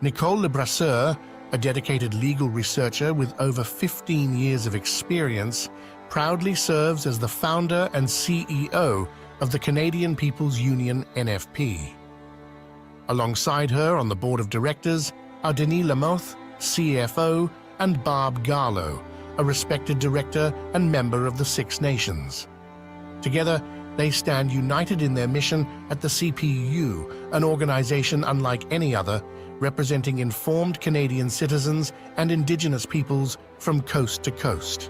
Nicole Lebrasseur, a dedicated legal researcher with over 15 years of experience, proudly serves as the founder and CEO of the Canadian Peoples Union NFP. Alongside her on the board of directors are Denis Lamoth, CFO, and Barb Garlow, a respected director and member of the Six Nations. Together, they stand united in their mission at the CPU, an organization unlike any other, representing informed Canadian citizens and Indigenous peoples from coast to coast.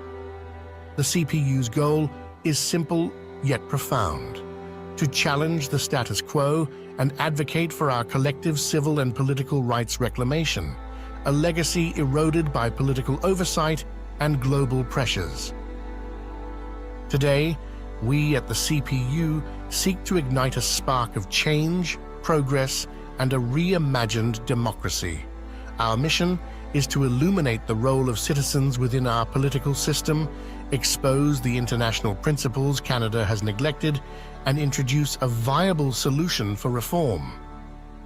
The CPU's goal is simple yet profound: to challenge the status quo and advocate for our collective civil and political rights reclamation, a legacy eroded by political oversight and global pressures. Today, we at the CPU seek to ignite a spark of change, progress, and a reimagined democracy. Our mission is to illuminate the role of citizens within our political system, expose the international principles Canada has neglected, and introduce a viable solution for reform.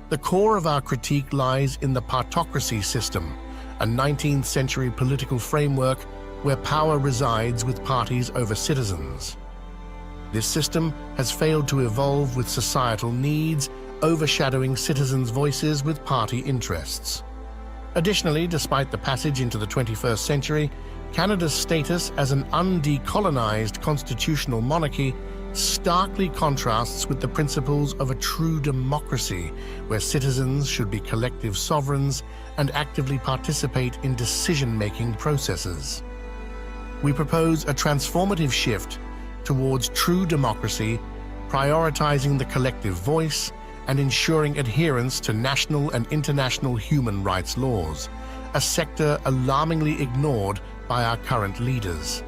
The core of our critique lies in the partocracy system, a 19th century political framework where power resides with parties over citizens. This system has failed to evolve with societal needs, overshadowing citizens' voices with party interests. Additionally, despite the passage into the 21st century, Canada's status as an undecolonized constitutional monarchy starkly contrasts with the principles of a true democracy, where citizens should be collective sovereigns and actively participate in decision-making processes. We propose a transformative shift towards true democracy, prioritizing the collective voice and ensuring adherence to national and international human rights laws, a sector alarmingly ignored by our current leaders.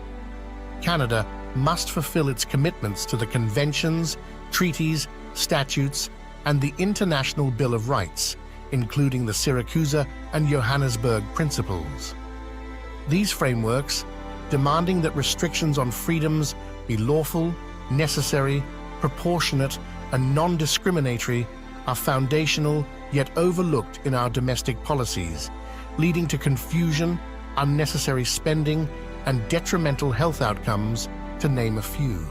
Canada must fulfill its commitments to the conventions, treaties, statutes, and the International Bill of Rights, including the Syracuse and Johannesburg Principles. These frameworks, demanding that restrictions on freedoms be lawful, necessary, proportionate, and non-discriminatory, are foundational yet overlooked in our domestic policies, leading to confusion, unnecessary spending, and detrimental health outcomes, to name a few.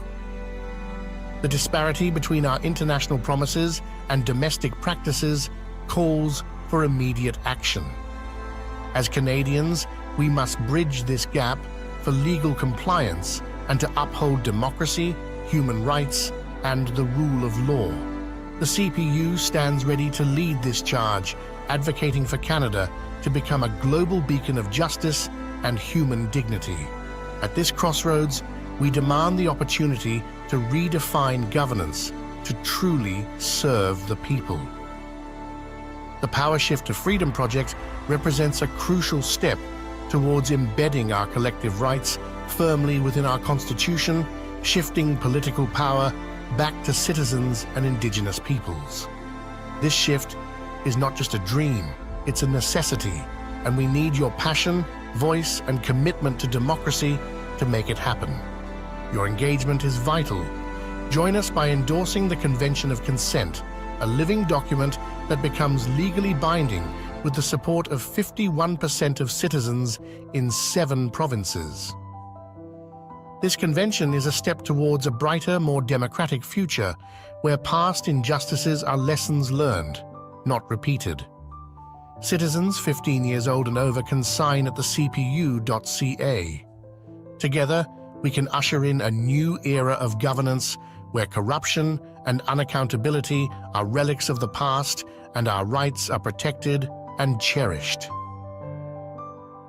The disparity between our international promises and domestic practices calls for immediate action. As Canadians, we must bridge this gap for legal compliance and to uphold democracy, human rights, and the rule of law. The CPU stands ready to lead this charge, advocating for Canada to become a global beacon of justice and human dignity. At this crossroads, we demand the opportunity to redefine governance to truly serve the people. The Powershift to Freedom project represents a crucial step towards embedding our collective rights firmly within our Constitution, shifting political power back to citizens and Indigenous peoples. This shift is not just a dream, it's a necessity, and we need your passion, voice, and commitment to democracy to make it happen. Your engagement is vital. Join us by endorsing the Convention of Consent, a living document that becomes legally binding with the support of 51% of citizens in 7 provinces. This convention is a step towards a brighter, more democratic future where past injustices are lessons learned, not repeated. Citizens 15 years old and over can sign at the cpu.ca. Together, we can usher in a new era of governance where corruption and unaccountability are relics of the past and our rights are protected and cherished.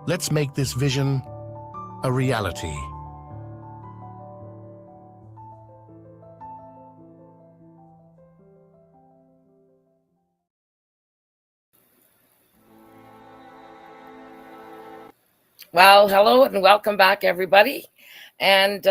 Let's make this vision a reality. Well, hello and welcome back, everybody. And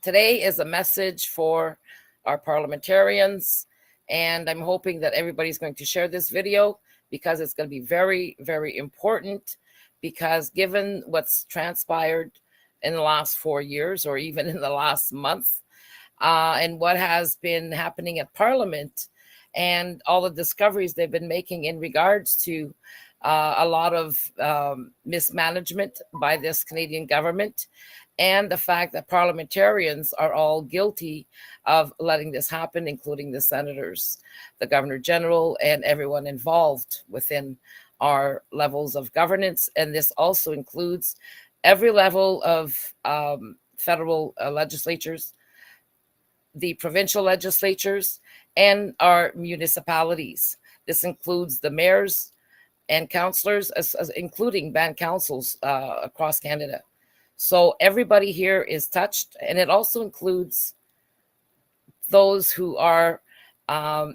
today is a message for our parliamentarians. And I'm hoping that everybody's going to share this video because it's going to be very, very important. Because given what's transpired in the last 4 years or even in the last month and what has been happening at Parliament and all the discoveries they've been making in regards to a lot of mismanagement by this Canadian government, and the fact that parliamentarians are all guilty of letting this happen, including the senators, the governor general, and everyone involved within our levels of governance. And this also includes every level of federal legislatures, the provincial legislatures, and our municipalities. This includes the mayors and councillors, including band councils across Canada. So everybody here is touched, and it also includes those who are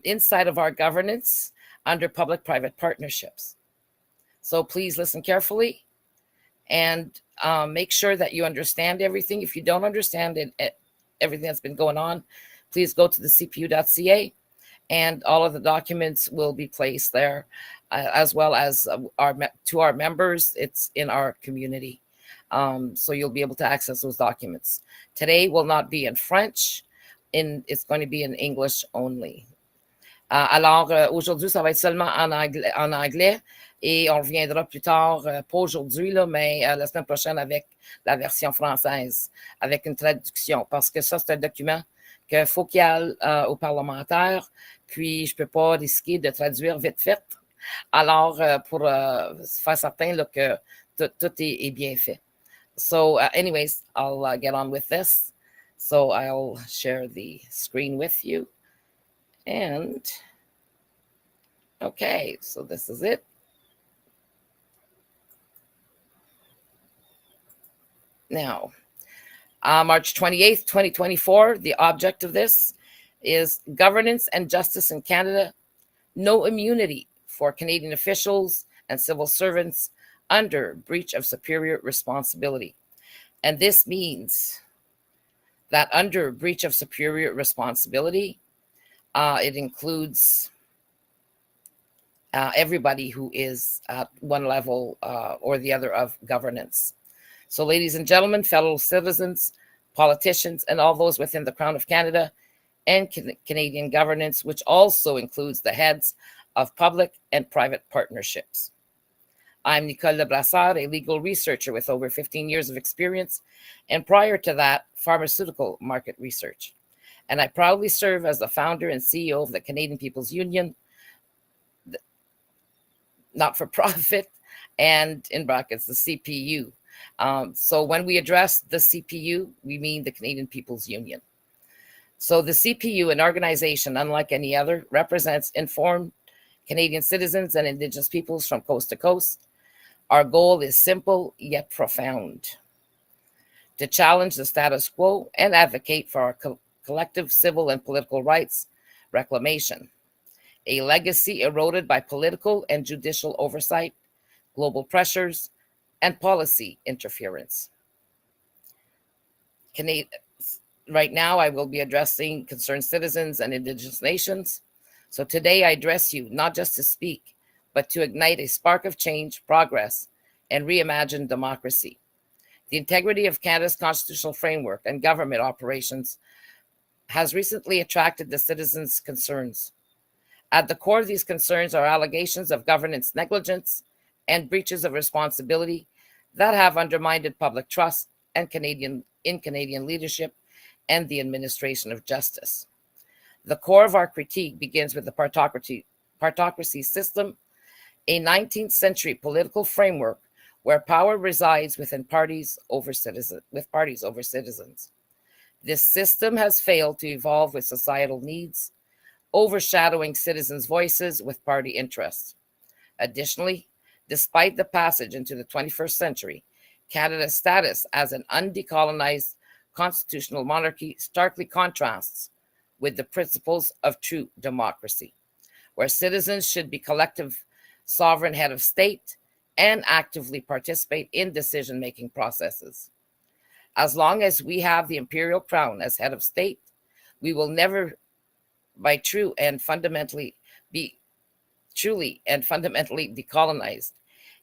inside of our governance under public-private partnerships. So please listen carefully and make sure that you understand everything. If you don't understand everything that's been going on, please go to the cpu.ca, and all of the documents will be placed there, as well as to our members. It's in our community. So you'll be able to access those documents. Today will not be in French, it's going to be in English only. Alors, aujourd'hui, ça va être seulement en anglais, et on reviendra plus tard, pas aujourd'hui, là, mais la semaine prochaine avec la version française, avec une traduction, parce que ça, c'est un document qu'il faut qu'il y aille aux parlementaires, puis je ne peux pas risquer de traduire vite fait. Alors, pour faire certain là, que tout est bien fait. So anyways, I'll get on with this. So I'll share the screen with you. And okay, so this is it. Now, March 28th, 2024, the object of this is governance and justice in Canada. No immunity for Canadian officials and civil servants under breach of superior responsibility. And this means that under breach of superior responsibility, it includes everybody who is at one level or the other of governance. So, ladies and gentlemen, fellow citizens, politicians, and all those within the Crown of Canada and Canadian governance, which also includes the heads of public and private partnerships. I'm Nicole Lebrasseur, a legal researcher with over 15 years of experience, and prior to that, pharmaceutical market research. And I proudly serve as the founder and CEO of the Canadian Peoples Union, not-for-profit, and in brackets, the CPU. So when we address the CPU, we mean the Canadian Peoples Union. So the CPU, an organization unlike any other, represents informed Canadian citizens and Indigenous peoples from coast to coast. Our goal is simple yet profound: to challenge the status quo and advocate for our collective civil and political rights, reclamation, a legacy eroded by political and judicial oversight, global pressures, and policy interference. Right now, I will be addressing concerned citizens and Indigenous nations. So today I address you not just to speak, but to ignite a spark of change, progress, and reimagined democracy. The integrity of Canada's constitutional framework and government operations has recently attracted the citizens' concerns. At the core of these concerns are allegations of governance negligence and breaches of responsibility that have undermined public trust and Canadian leadership and the administration of justice. The core of our critique begins with the partocracy system, a 19th century political framework where power resides within parties over citizens. This system has failed to evolve with societal needs, overshadowing citizens' voices with party interests. Additionally, despite the passage into the 21st century, Canada's status as an undecolonized constitutional monarchy starkly contrasts with the principles of true democracy, where citizens should be collective sovereign head of state and actively participate in decision-making processes. As long as we have the imperial crown as head of state, we will never be truly and fundamentally decolonized.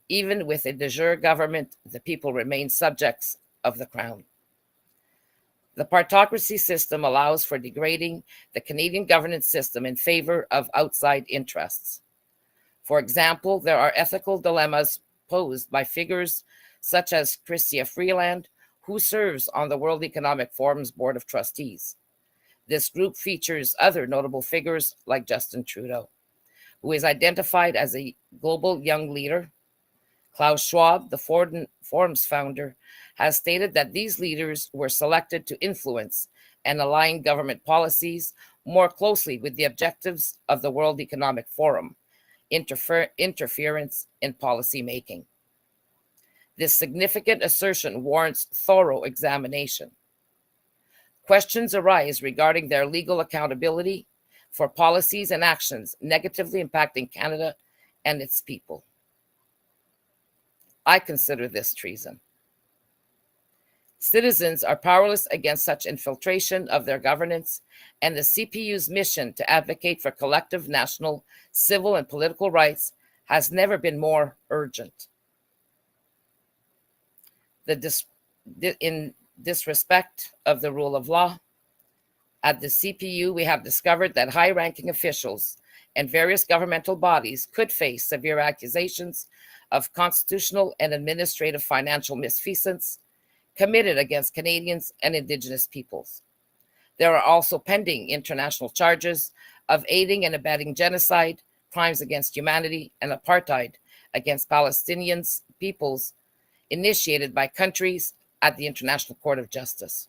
Even with a de jure government, the people remain subjects of the crown. The partocracy system allows for degrading the Canadian governance system in favor of outside interests. For example, there are ethical dilemmas posed by figures such as Chrystia Freeland, who serves on the World Economic Forum's Board of Trustees. This group features other notable figures like Justin Trudeau, who is identified as a global young leader. Klaus Schwab, the Forum's founder, has stated that these leaders were selected to influence and align government policies more closely with the objectives of the World Economic Forum, interference in policy making. This significant assertion warrants thorough examination. Questions arise regarding their legal accountability for policies and actions negatively impacting Canada and its people. I consider this treason. Citizens are powerless against such infiltration of their governance, and the CPU's mission to advocate for collective national, civil, and political rights has never been more urgent. In disrespect of the rule of law, at the CPU, we have discovered that high-ranking officials and various governmental bodies could face severe accusations of constitutional and administrative financial misfeasance committed against Canadians and Indigenous peoples. There are also pending international charges of aiding and abetting genocide, crimes against humanity, and apartheid against Palestinians peoples initiated by countries at the International Court of Justice.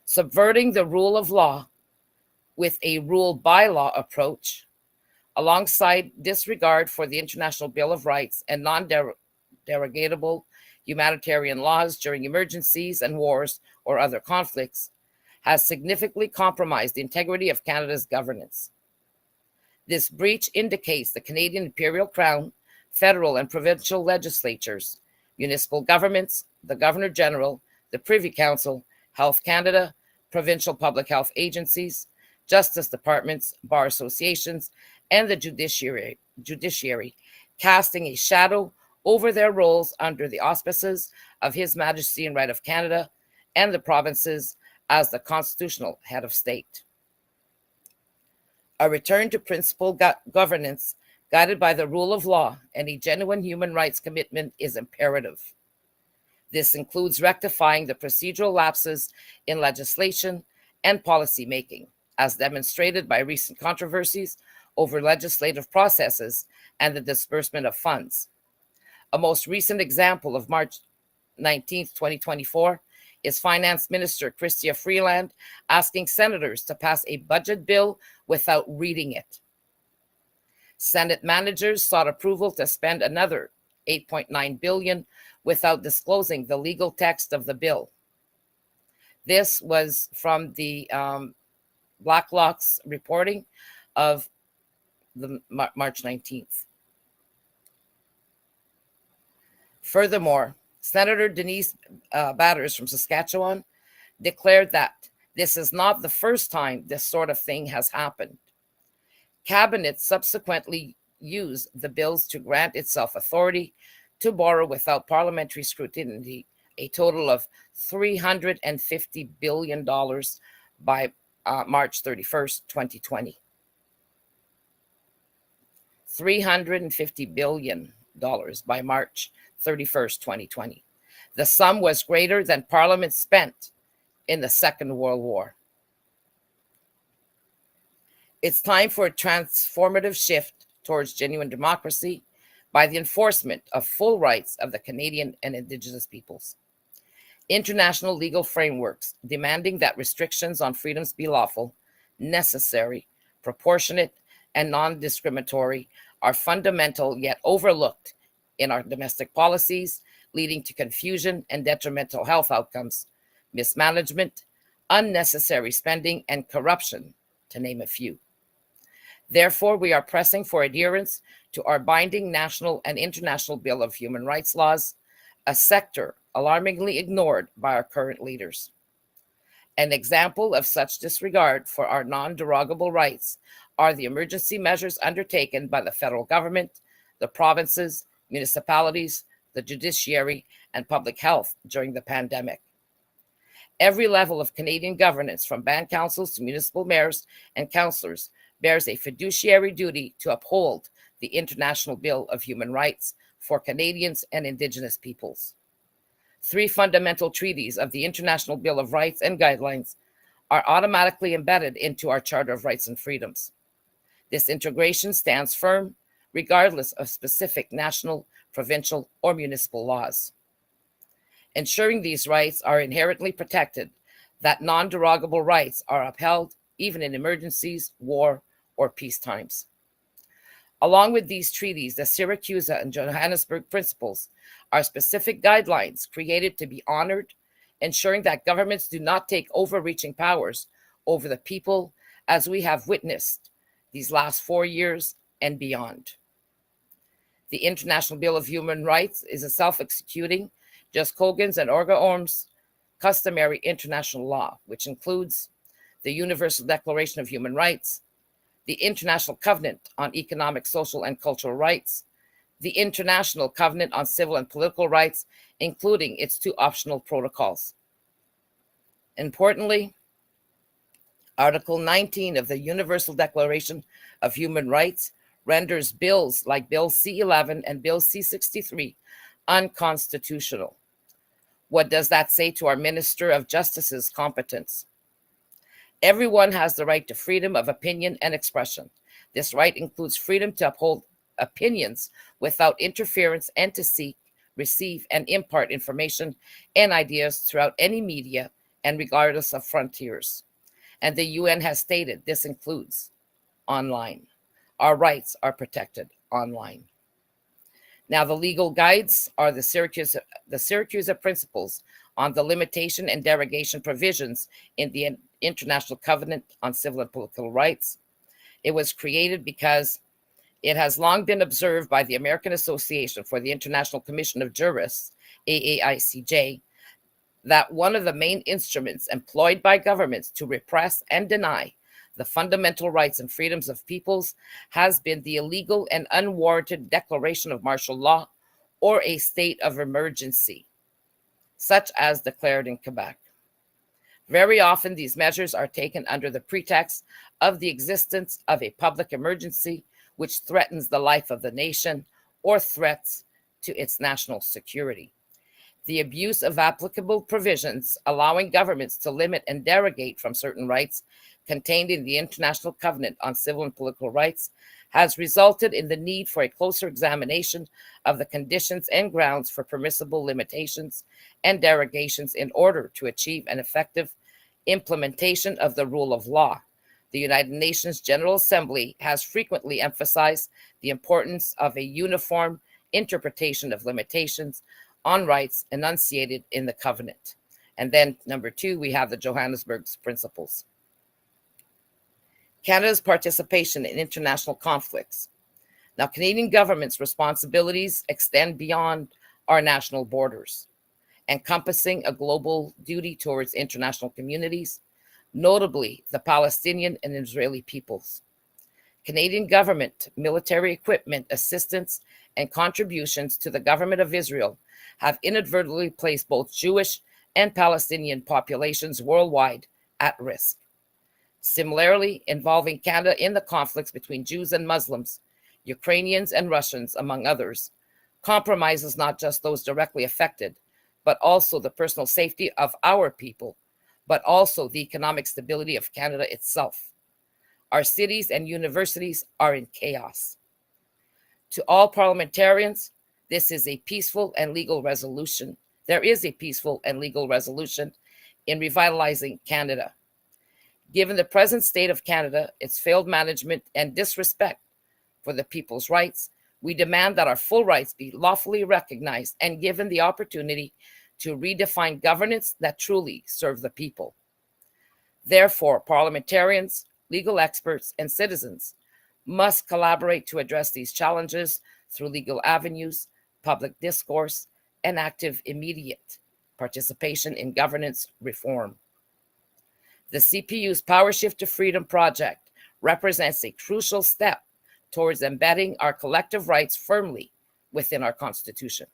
Subverting the rule of law with a rule by law approach, alongside disregard for the International Bill of Rights and non-derogatable humanitarian laws during emergencies and wars or other conflicts, has significantly compromised the integrity of Canada's governance. This breach indicates the Canadian Imperial Crown, federal and provincial legislatures, municipal governments, the Governor General, the Privy Council, Health Canada, provincial public health agencies, justice departments, bar associations, and the judiciary, casting a shadow over their roles under the auspices of His Majesty and Right of Canada and the provinces as the constitutional head of state. A return to principled governance guided by the rule of law and a genuine human rights commitment is imperative. This includes rectifying the procedural lapses in legislation and policy making, as demonstrated by recent controversies over legislative processes and the disbursement of funds. A most recent example of March 19, 2024, is Finance Minister Chrystia Freeland asking senators to pass a budget bill without reading it. Senate managers sought approval to spend another $8.9 billion without disclosing the legal text of the bill. This was from the Blacklock's reporting of the March 19th. Furthermore, Senator Denise Batters from Saskatchewan declared that this is not the first time this sort of thing has happened. Cabinet subsequently used the bills to grant itself authority to borrow without parliamentary scrutiny a total of $350 billion by March 31st, 2020. $350 billion by March 31st, 2020. The sum was greater than Parliament spent in the Second World War. It's time for a transformative shift towards genuine democracy by the enforcement of full rights of the Canadian and Indigenous peoples. International legal frameworks demanding that restrictions on freedoms be lawful, necessary, proportionate, and non-discriminatory are fundamental yet overlooked in our domestic policies, leading to confusion and detrimental health outcomes, mismanagement, unnecessary spending, and corruption, to name a few. Therefore, we are pressing for adherence to our binding national and international Bill of Human Rights laws, a sector alarmingly ignored by our current leaders. An example of such disregard for our non-derogable rights are the emergency measures undertaken by the federal government, the provinces, municipalities, the judiciary, and public health during the pandemic. Every level of Canadian governance, from band councils to municipal mayors and councillors, bears a fiduciary duty to uphold the International Bill of Human Rights for Canadians and Indigenous peoples. 3 fundamental treaties of the International Bill of Rights and Guidelines are automatically embedded into our Charter of Rights and Freedoms. This integration stands firm regardless of specific national, provincial, or municipal laws. Ensuring these rights are inherently protected, that non-derogable rights are upheld even in emergencies, war, or peace times. Along with these treaties, the Syracuse and Johannesburg Principles are specific guidelines created to be honored, ensuring that governments do not take overreaching powers over the people, as we have witnessed these last 4 years and beyond. The International Bill of Human Rights is a self-executing, just Cogans and Orga Orms customary international law, which includes the Universal Declaration of Human Rights, the International Covenant on Economic, Social, and Cultural Rights, the International Covenant on Civil and Political Rights, including its 2 optional protocols. Importantly, Article 19 of the Universal Declaration of Human Rights renders bills like Bill C-11 and Bill C-63 unconstitutional. What does that say to our Minister of Justice's competence? Everyone has the right to freedom of opinion and expression. This right includes freedom to uphold opinions without interference and to seek, receive, and impart information and ideas throughout any media and regardless of frontiers. And the UN has stated this includes online. Our rights are protected online. Now, the legal guides are the Syracuse Principles on the limitation and derogation provisions in the International Covenant on Civil and Political Rights. It was created because it has long been observed by the American Association for the International Commission of Jurists, AAICJ, that one of the main instruments employed by governments to repress and deny the fundamental rights and freedoms of peoples has been the illegal and unwarranted declaration of martial law or a state of emergency, such as declared in Quebec. Very often, these measures are taken under the pretext of the existence of a public emergency which threatens the life of the nation or threats to its national security. The abuse of applicable provisions allowing governments to limit and derogate from certain rights contained in the International Covenant on Civil and Political Rights has resulted in the need for a closer examination of the conditions and grounds for permissible limitations and derogations in order to achieve an effective implementation of the rule of law. The United Nations General Assembly has frequently emphasized the importance of a uniform interpretation of limitations on rights enunciated in the covenant. And then number 2, we have the Johannesburg Principles. Canada's participation in international conflicts. Now, Canadian government's responsibilities extend beyond our national borders, encompassing a global duty towards international communities, notably the Palestinian and Israeli peoples. Canadian government, military equipment, assistance, and contributions to the government of Israel have inadvertently placed both Jewish and Palestinian populations worldwide at risk. Similarly, involving Canada in the conflicts between Jews and Muslims, Ukrainians and Russians, among others, compromises not just those directly affected, but also the personal safety of our people, but also the economic stability of Canada itself. Our cities and universities are in chaos. To all parliamentarians, this is a peaceful and legal resolution. There is a peaceful and legal resolution in revitalizing Canada. Given the present state of Canada, its failed management and disrespect for the people's rights, we demand that our full rights be lawfully recognized and given the opportunity to redefine governance that truly serve the people. Therefore, parliamentarians, legal experts, and citizens must collaborate to address these challenges through legal avenues, public discourse, and active immediate participation in governance reform. The CPU's Powershift to Freedom project represents a crucial step towards embedding our collective rights firmly within our Constitution,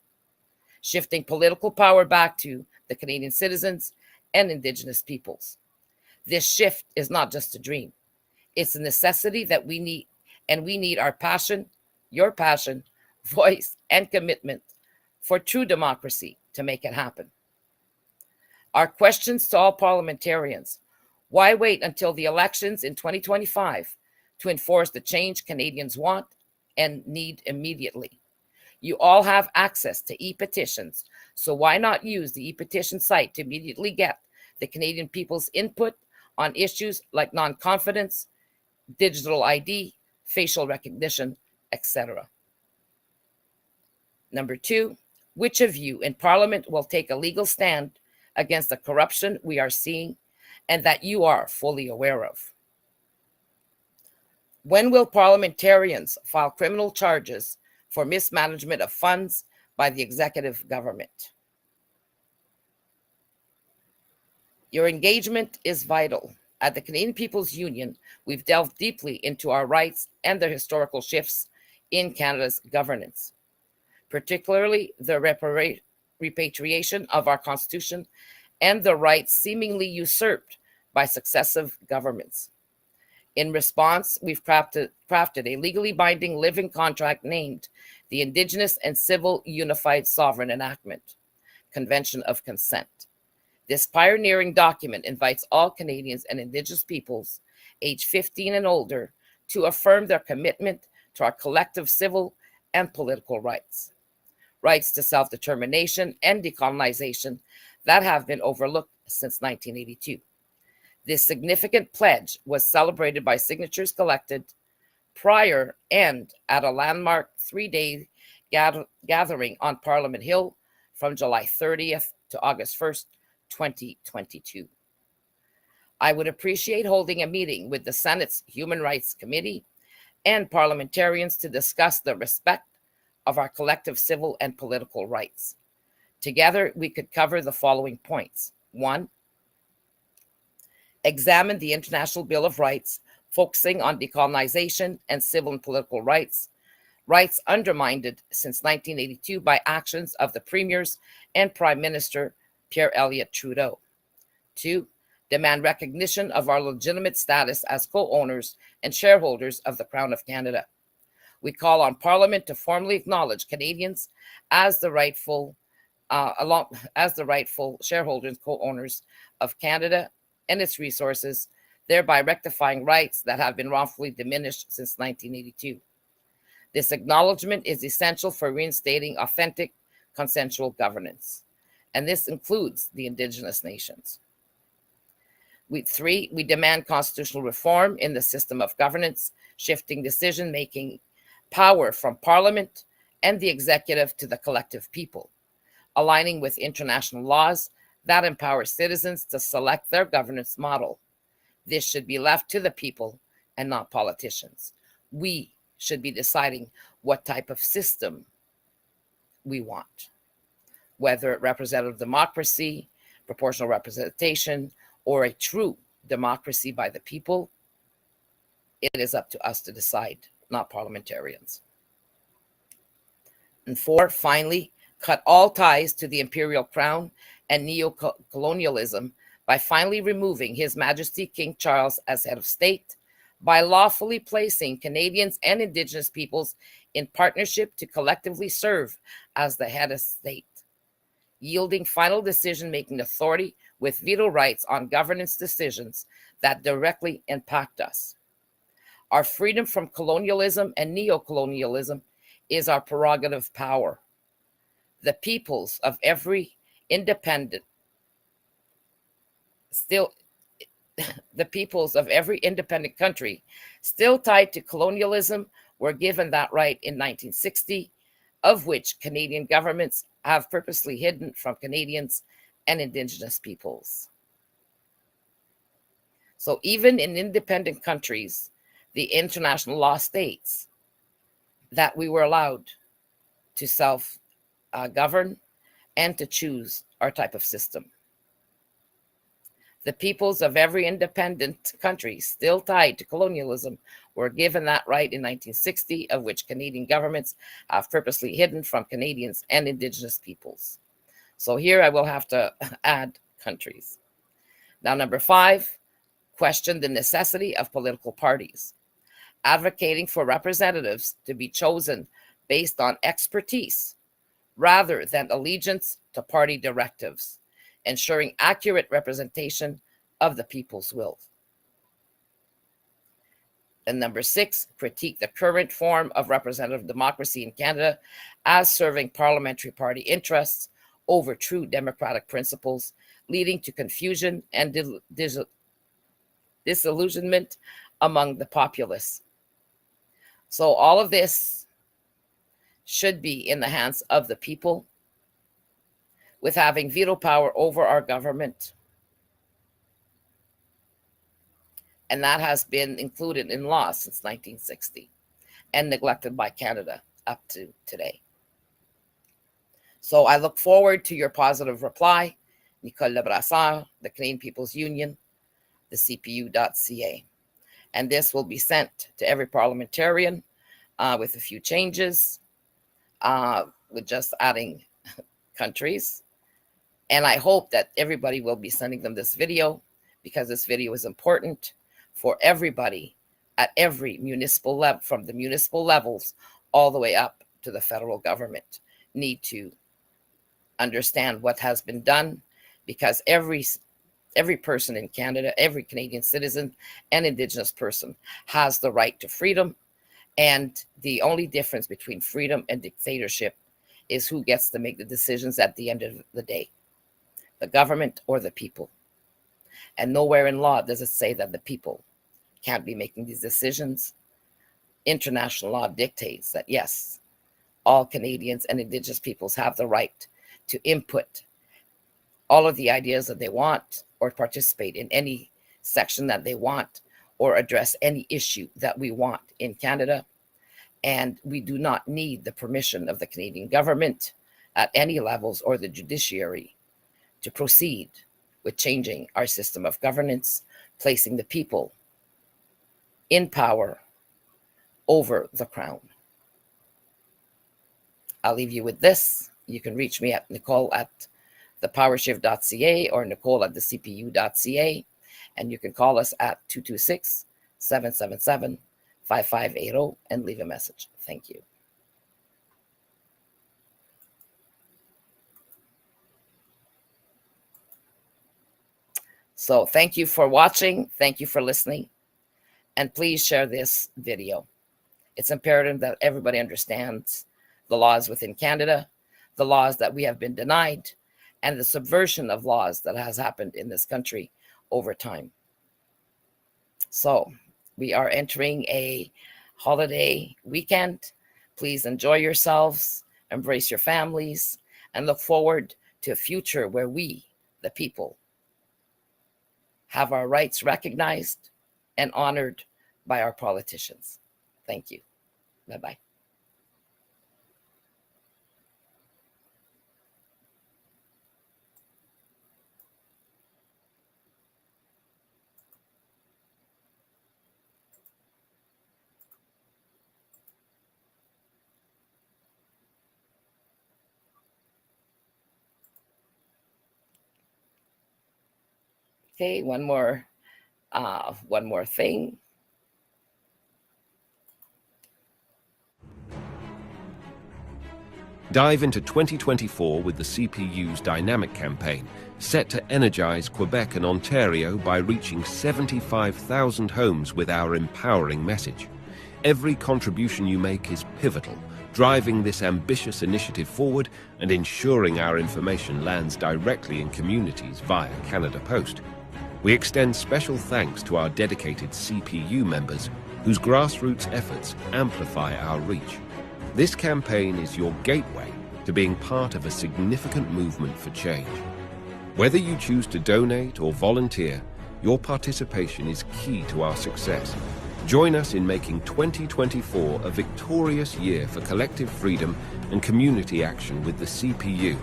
shifting political power back to the Canadian citizens and Indigenous peoples. This shift is not just a dream. It's a necessity that we need, and we need our passion, your passion, voice, and commitment for true democracy to make it happen. Our questions to all parliamentarians: why wait until the elections in 2025 to enforce the change Canadians want and need immediately? You all have access to e-petitions, so why not use the e-petition site to immediately get the Canadian people's input on issues like non-confidence, digital ID, facial recognition, etc. Number 2, which of you in Parliament will take a legal stand against the corruption we are seeing and that you are fully aware of? When will parliamentarians file criminal charges for mismanagement of funds by the executive government? Your engagement is vital. At the Canadian Peoples Union, we've delved deeply into our rights and the historical shifts in Canada's governance, particularly the repatriation of our Constitution and the rights seemingly usurped by successive governments. In response, we've crafted a legally binding living contract named the Indigenous and Civil Unified Sovereign Enactment, Convention of Consent. This pioneering document invites all Canadians and Indigenous peoples aged 15 and older to affirm their commitment to our collective civil and political rights to self-determination and decolonization that have been overlooked since 1982. This significant pledge was celebrated by signatures collected prior and at a landmark 3-day gathering on Parliament Hill from July 30th to August 1st, 2022. I would appreciate holding a meeting with the Senate's Human Rights Committee and parliamentarians to discuss the respect of our collective civil and political rights. Together, we could cover the following points. 1, examine the International Bill of Rights, focusing on decolonization and civil and political rights undermined since 1982 by actions of the premiers and Prime Minister Pierre Elliott Trudeau. 2, demand recognition of our legitimate status as co-owners and shareholders of the Crown of Canada. We call on Parliament to formally acknowledge Canadians as the rightful shareholders and co-owners of Canada and its resources, thereby rectifying rights that have been wrongfully diminished since 1982. This acknowledgement is essential for reinstating authentic, consensual governance, and this includes the Indigenous nations. 3, we demand constitutional reform in the system of governance, shifting decision-making power from Parliament and the executive to the collective people, aligning with international laws that empower citizens to select their governance model. This should be left to the people and not politicians. We should be deciding what type of system we want, whether it representative democracy, proportional representation, or a true democracy by the people. It is up to us to decide, not parliamentarians. And 4, finally, cut all ties to the imperial crown and neo-colonialism by finally removing His Majesty King Charles as head of state, by lawfully placing Canadians and Indigenous peoples in partnership to collectively serve as the head of state, yielding final decision-making authority with veto rights on governance decisions that directly impact us. Our freedom from colonialism and neo-colonialism is our prerogative power. The peoples of every independent country still tied to colonialism were given that right in 1960, of which Canadian governments have purposely hidden from Canadians and Indigenous peoples. So even in independent countries, the international law states that we were allowed to self-govern and to choose our type of system. The peoples of every independent country still tied to colonialism were given that right in 1960, of which Canadian governments have purposely hidden from Canadians and Indigenous peoples. So here I will have to add countries. Now, number 5, question the necessity of political parties, advocating for representatives to be chosen based on expertise rather than allegiance to party directives, ensuring accurate representation of the people's will. And number 6, critique the current form of representative democracy in Canada as serving parliamentary party interests over true democratic principles, leading to confusion and disillusionment among the populace. So all of this should be in the hands of the people, with having veto power over our government. And that has been included in law since 1960 and neglected by Canada up to today. So I look forward to your positive reply. Nicole Lebrasseur, the Canadian Peoples Union, the CPU.ca. And this will be sent to every parliamentarian with a few changes, with just adding countries. And I hope that everybody will be sending them this video, because this video is important for everybody at every municipal level, from the municipal levels all the way up to the federal government, need to understand what has been done, because every person in Canada, every Canadian citizen and Indigenous person has the right to freedom. And the only difference between freedom and dictatorship is who gets to make the decisions at the end of the day, the government or the people. And nowhere in law does it say that the people can't be making these decisions. International law dictates that, yes, all Canadians and Indigenous peoples have the right to input all of the ideas that they want, or participate in any section that they want, or address any issue that we want in Canada. And we do not need the permission of the Canadian government at any levels or the judiciary to proceed with changing our system of governance, placing the people in power over the crown. I'll leave you with this. You can reach me at Nicole@thepowershift.ca or Nicole@thecpu.ca. And you can call us at 226-777-5580 and leave a message. Thank you. So thank you for watching. Thank you for listening. And please share this video. It's imperative that everybody understands the laws within Canada, the laws that we have been denied, and the subversion of laws that has happened in this country over time. So we are entering a holiday weekend. Please enjoy yourselves, embrace your families, and look forward to a future where we, the people, have our rights recognized and honored by our politicians. Thank you. Bye-bye. Okay, one more thing. Dive into 2024 with the CPU's dynamic campaign, set to energize Quebec and Ontario by reaching 75,000 homes with our empowering message. Every contribution you make is pivotal, driving this ambitious initiative forward and ensuring our information lands directly in communities via Canada Post. We extend special thanks to our dedicated CPU members, whose grassroots efforts amplify our reach. This campaign is your gateway to being part of a significant movement for change. Whether you choose to donate or volunteer, your participation is key to our success. Join us in making 2024 a victorious year for collective freedom and community action with the CPU.